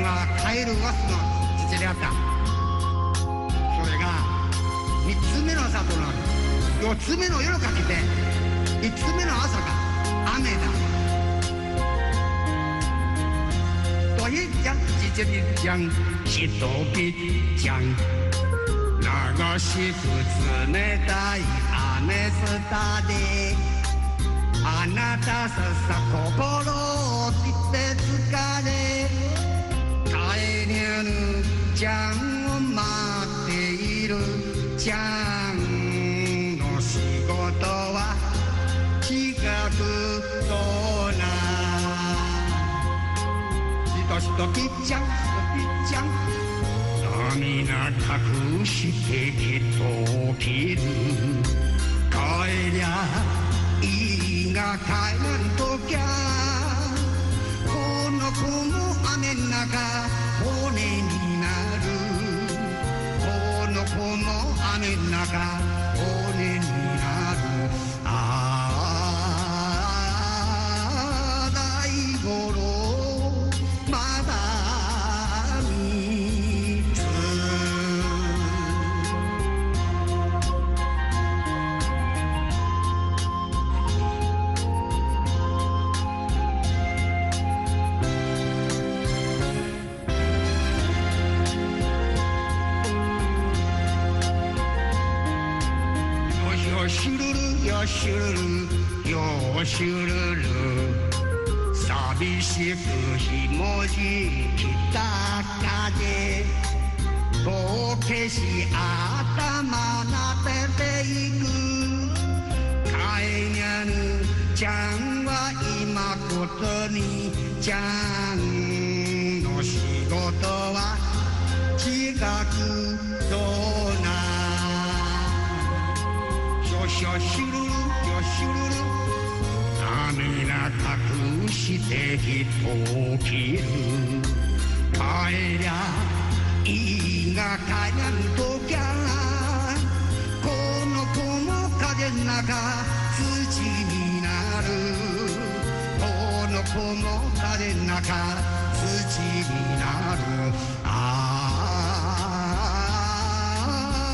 はカエルワスの土であった。それが3つ目の里なの。4つ目の夜かけて5つ目の朝が雨だ。多一江一节的江，一道必江。流しく冷たい雨すたで、あなたささ心をつって疲れ、帰りぬちゃんを待っているちゃんの仕事は近くとな。しとしとぴっちゃんぴっちゃん、涙隠してきっと起きる。帰りゃいいが帰らんときゃ、この子も雨ん中骨になる。この子も雨ん中骨になる。ああ大五郎まだ三つ。よしゅるるよしゅるるよしゅるる、寂しくひもじきた風、ぼうけし頭なでていく。帰りゃぬちゃんは今ことにちゃんの仕事は近くとな。よしよしゅるるよしゅるる、涙隠してきっと起きる。帰りゃいいが帰らんときゃ、この子も風の中土になる。この子も風の中土になる。あ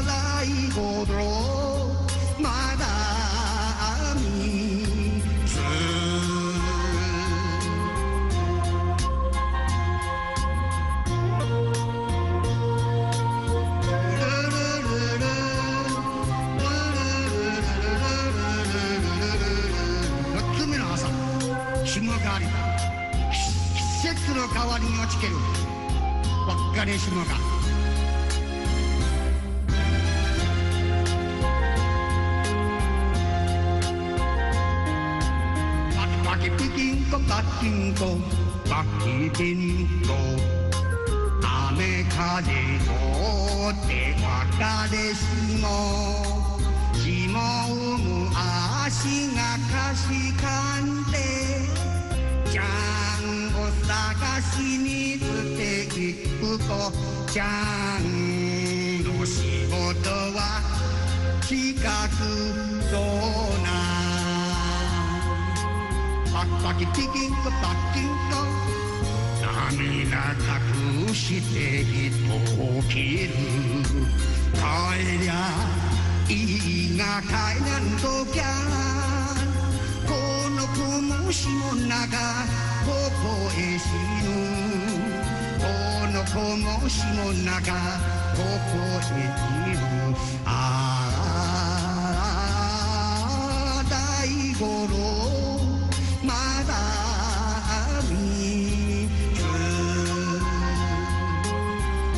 あ大五郎まだ三つ。4つ目の朝、霜がありだ。季節の代わりに落ちけるわっかれ霜が。バキピキンコバキンコバキピンコ、雨風をって別れしも、霜む足がかしかんで、ちゃんを探しにつていく子ちゃんの仕事は近くとな。バキピキンコバキンコ、涙隠してきっと起きる。帰りゃいいが帰らんときゃ、この子も霜の中ここへ死ぬ。この子も霜の中ここへ死ぬ。ああ大五郎まだ三つ。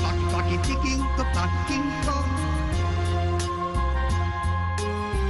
バキバキピキンコバキンコ、